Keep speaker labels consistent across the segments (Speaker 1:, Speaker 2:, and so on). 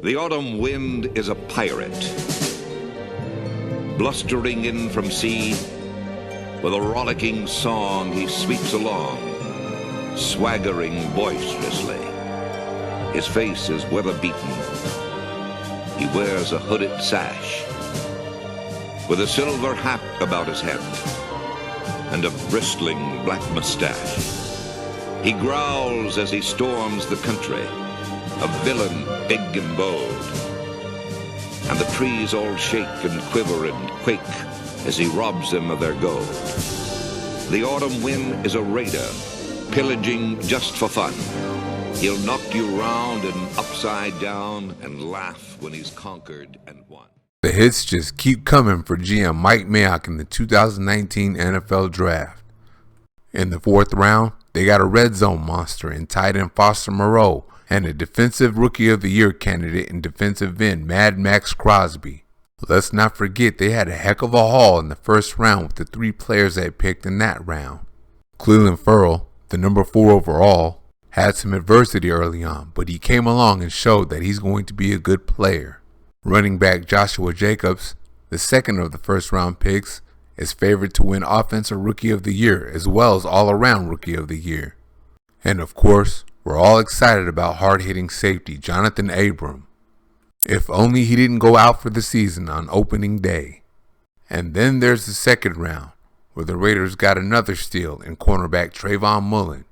Speaker 1: The autumn wind is a pirate, blustering in from sea. With a rollicking song he sweeps along, swaggering boisterously. His face is weather-beaten. He wears a hooded sash, with a silver hat about his head, and a bristling black mustache. He growls as he storms the country, a villain big and bold. And the trees all shake and quiver and quake as he robs them of their gold. The autumn wind is a raider, pillaging just for fun. He'll knock you round and upside down and laugh when he's conquered and won.
Speaker 2: The hits just keep coming for GM Mike Mayock in the 2019 NFL Draft. In the 4th round, they got a red zone monster in tight end Foster Moreau and a defensive rookie of the year candidate in defensive end Mad Max Crosby. Let's not forget they had a heck of a haul in the 1st round with the 3 players they picked in that round. Clelin Ferrell, the number 4 overall, had some adversity early on, but he came along and showed that he's going to be a good player. Running back Joshua Jacobs, the 2nd of the 1st round picks, is favored to win Offensive Rookie of the Year as well as All-Around Rookie of the Year. And of course, we're all excited about hard-hitting safety Jonathan Abram. If only he didn't go out for the season on opening day. And then there's the 2nd round, where the Raiders got another steal in cornerback Trayvon Mullen.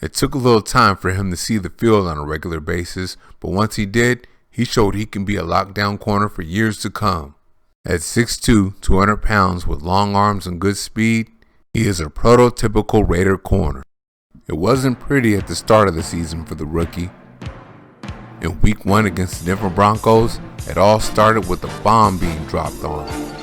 Speaker 2: It took a little time for him to see the field on a regular basis, but once he did, he showed he can be a lockdown corner for years to come. At 6'2", 200 pounds with long arms and good speed, he is a prototypical Raider corner. It wasn't pretty at the start of the season for the rookie. In week 1 against the Denver Broncos, it all started with a bomb being dropped on him.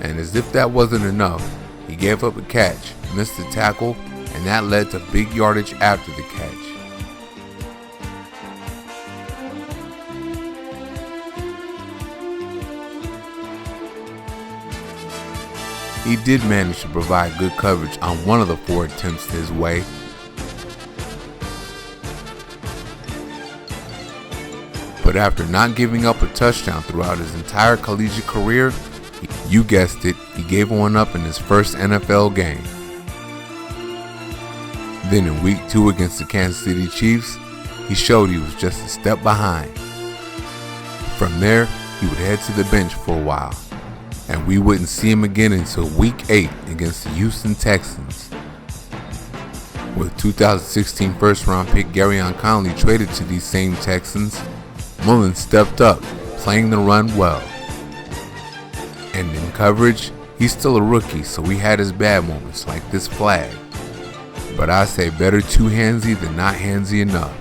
Speaker 2: And as if that wasn't enough, he gave up a catch, missed the tackle, and that led to big yardage after the catch. He did manage to provide good coverage on one of the 4 attempts his way. But after not giving up a touchdown throughout his entire collegiate career, you guessed it, he gave one up in his first NFL game. Then in week 2 against the Kansas City Chiefs, he showed he was just a step behind. From there, he would head to the bench for a while, and we wouldn't see him again until week 8 against the Houston Texans. With 2016 first round pick Garyon Conley traded to these same Texans, Mullen stepped up, playing the run well. And in coverage, he's still a rookie, so he had his bad moments like this flag. But I say better too handsy than not handsy enough.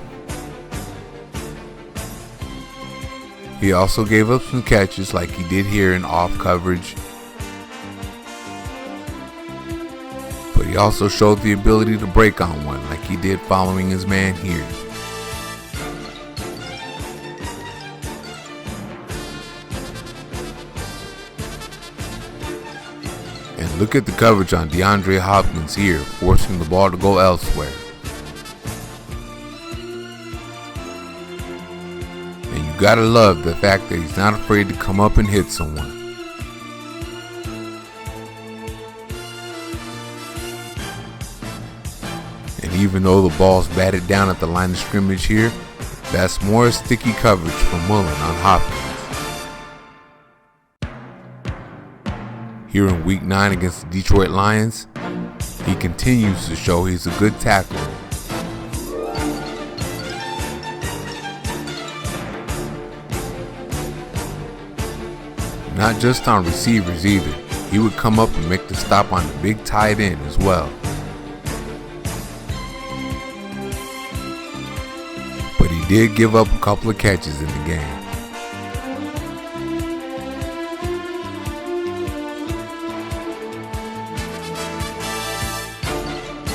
Speaker 2: He also gave up some catches like he did here in off coverage. But he also showed the ability to break on one like he did following his man here. And look at the coverage on DeAndre Hopkins here, forcing the ball to go elsewhere. And you gotta love the fact that he's not afraid to come up and hit someone. And even though the ball's batted down at the line of scrimmage here, that's more sticky coverage from Mullen on Hopkins. Here in week 9 against the Detroit Lions, he continues to show he's a good tackler. Not just on receivers either, he would come up and make the stop on the big tight end as well. But he did give up a couple of catches in the game.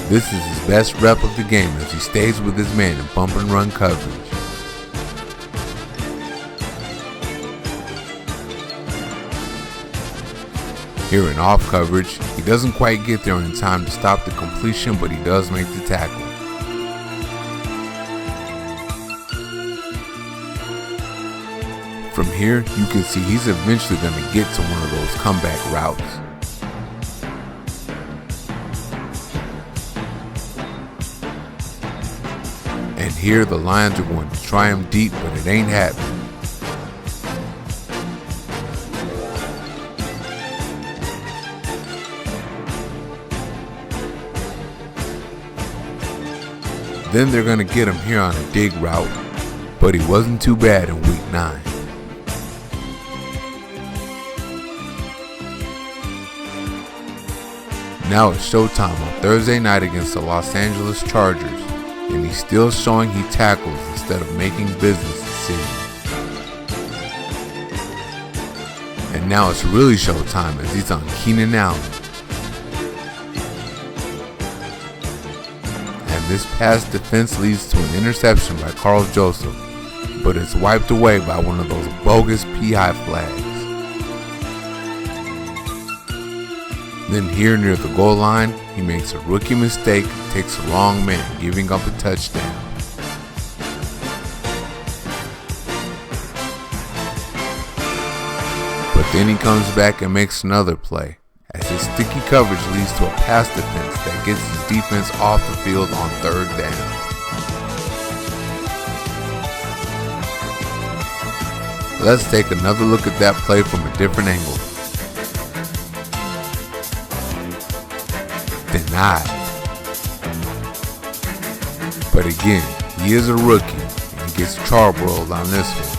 Speaker 2: This is his best rep of the game as he stays with his man in bump and run coverage. Here in off coverage, he doesn't quite get there in time to stop the completion, but he does make the tackle. From here, you can see he's eventually going to get to one of those comeback routes. And here the Lions are going to try him deep, but it ain't happening. Then they're going to get him here on a dig route, but he wasn't too bad in week 9. Now it's showtime on Thursday night against the Los Angeles Chargers, and he's still showing he tackles instead of making business decisions. And now it's really showtime as he's on Keenan Allen. And this pass defense leads to an interception by Carl Joseph, but it's wiped away by one of those bogus PI flags. Then here near the goal line, he makes a rookie mistake and takes the wrong man, giving up a touchdown. But then he comes back and makes another play, as his sticky coverage leads to a pass defense that gets his defense off the field on 3rd down. Let's take another look at that play from a different angle. Denied. But again, he is a rookie and he gets charbroiled on this one.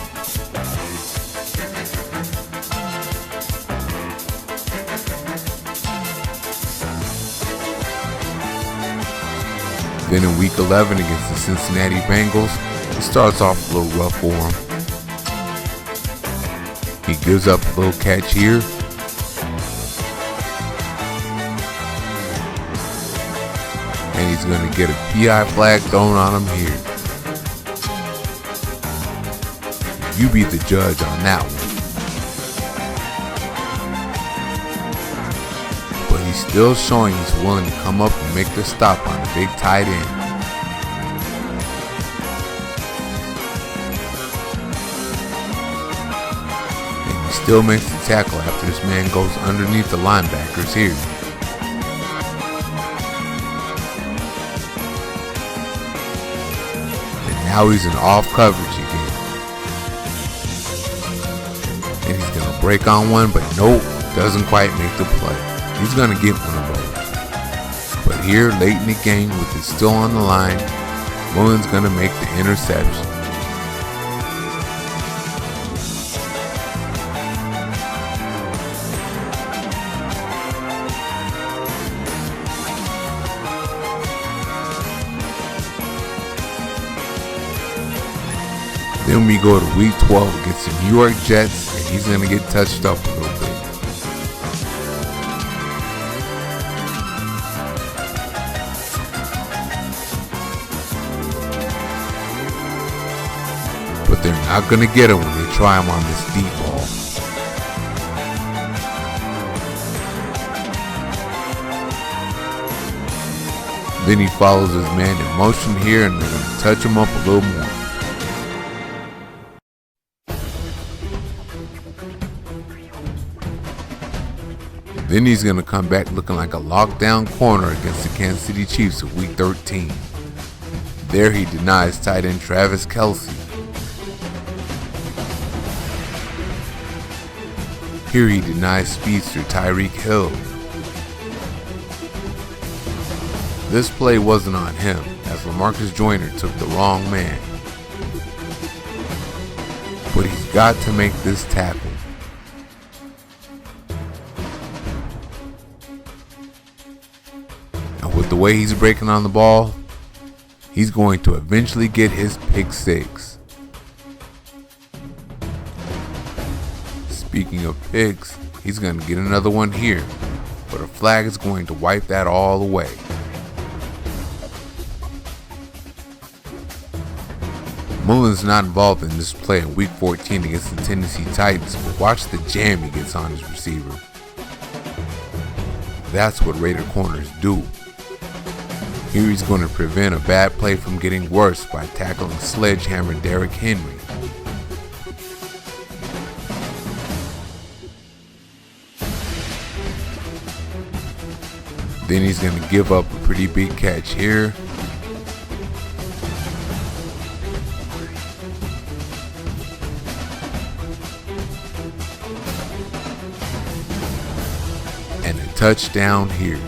Speaker 2: Then in week 11 against the Cincinnati Bengals, it starts off a little rough for him. He gives up a little catch here. And he's going to get a PI flag thrown on him here. You be the judge on that one. But he's still showing he's willing to come up and make the stop on the big tight end. And he still makes the tackle after this man goes underneath the linebackers here. Now he's in off coverage again. And he's going to break on one, but nope, doesn't quite make the play. He's going to get one of those. But here, late in the game, with it still on the line, Mullen's going to make the interception. Then we go to week 12 against the New York Jets, and he's going to get touched up a little bit. But they're not going to get him when they try him on this deep ball. Then he follows his man in motion here, and they're going to touch him up a little more. Then he's going to come back looking like a lockdown corner against the Kansas City Chiefs in week 13. There he denies tight end Travis Kelce. Here he denies speedster Tyreek Hill. This play wasn't on him, as LaMarcus Joyner took the wrong man. But he's got to make this tackle. With the way he's breaking on the ball, he's going to eventually get his pick 6. Speaking of picks, he's going to get another one here, but a flag is going to wipe that all away. Mullen's not involved in this play in week 14 against the Tennessee Titans, but watch the jam he gets on his receiver. That's what Raider corners do. Here he's going to prevent a bad play from getting worse by tackling sledgehammer Derrick Henry. Then he's going to give up a pretty big catch here. And a touchdown here.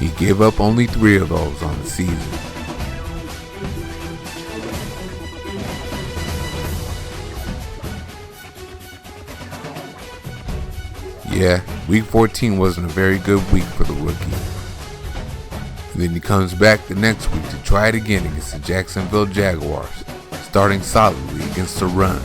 Speaker 2: He gave up only 3 of those on the season. Yeah, week 14 wasn't a very good week for the rookie. And then he comes back the next week to try it again against the Jacksonville Jaguars, starting solidly against the run.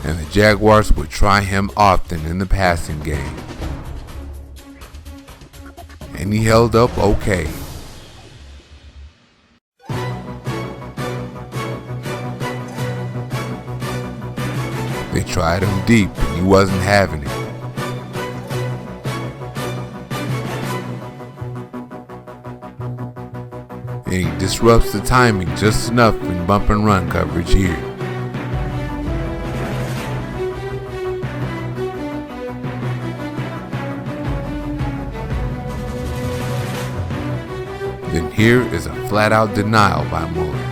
Speaker 2: And the Jaguars would try him often in the passing game. And he held up okay. They tried him deep and he wasn't having it. And he disrupts the timing just enough in bump and run coverage here. Then here is a flat-out denial by Mullen.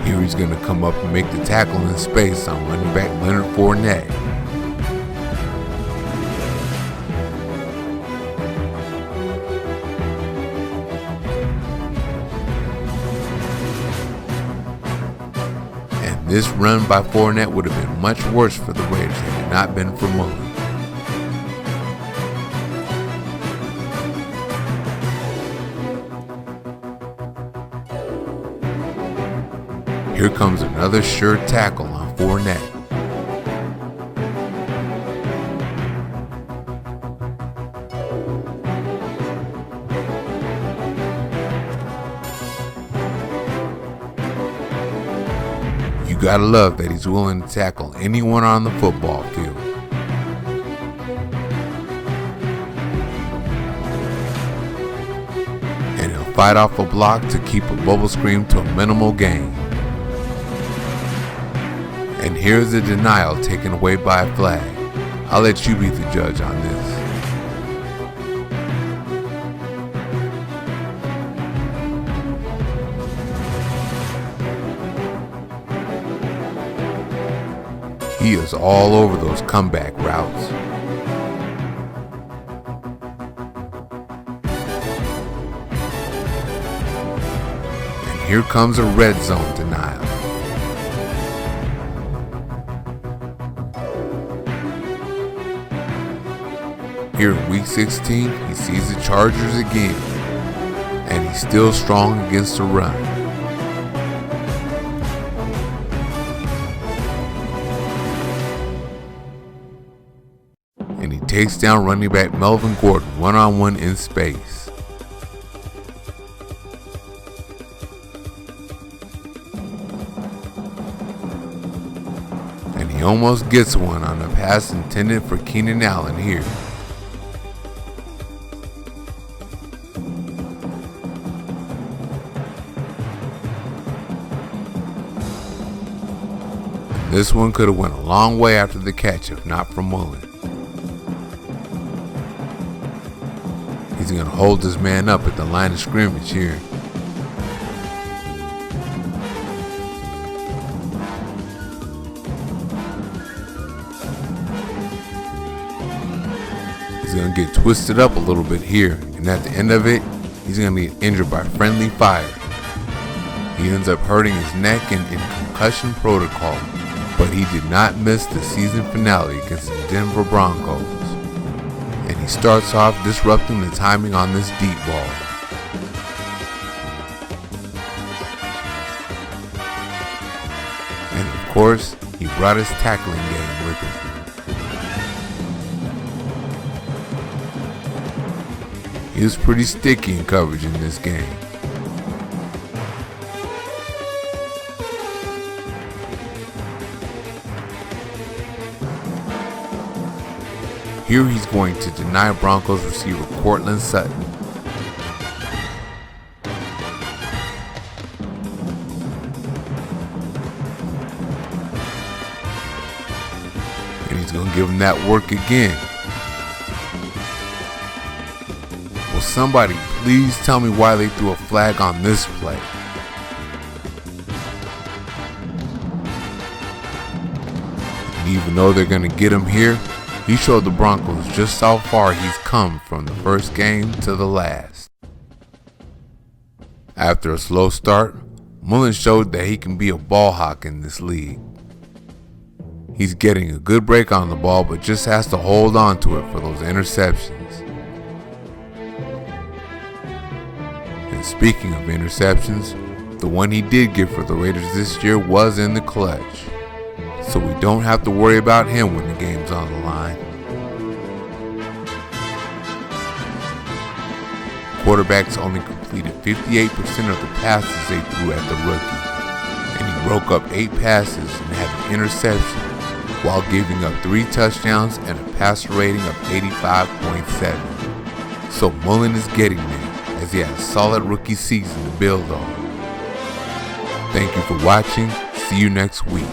Speaker 2: Here he's going to come up and make the tackle in space on running back Leonard Fournette. And this run by Fournette would have been much worse for the Raiders had it not been for Mullen. Here comes another sure tackle on Fournette. You gotta love that he's willing to tackle anyone on the football field. And he'll fight off a block to keep a bubble screen to a minimal gain. And here's a denial taken away by a flag. I'll let you be the judge on this. He is all over those comeback routes. And here comes a red zone denial. Here in week 16, he sees the Chargers again, and he's still strong against the run. And he takes down running back Melvin Gordon one-on-one in space. And he almost gets one on a pass intended for Keenan Allen here. This one could have went a long way after the catch if not for Mullen. He's going to hold his man up at the line of scrimmage here. He's going to get twisted up a little bit here, and at the end of it, he's going to get injured by friendly fire. He ends up hurting his neck and in concussion protocol. But he did not miss the season finale against the Denver Broncos. And he starts off disrupting the timing on this deep ball. And of course, he He brought his tackling game with him. He was pretty sticky in coverage in this game. Here he's going to deny Broncos receiver Cortland Sutton. And he's going to give him that work again. Will somebody please tell me why they threw a flag on this play? And even though they're going to get him here, he showed the Broncos just how far he's come from the first game to the last. After a slow start, Mullen showed that he can be a ball hawk in this league. He's getting a good break on the ball, but just has to hold on to it for those interceptions. And speaking of interceptions, the one he did get for the Raiders this year was in the clutch. So we don't have to worry about him when the game's on the line. Quarterbacks only completed 58% of the passes they threw at the rookie, and he broke up 8 passes and had an interception while giving up 3 touchdowns and a passer rating of 85.7. So Mullen is getting there as he has a solid rookie season to build on. Thank you for watching. See you next week.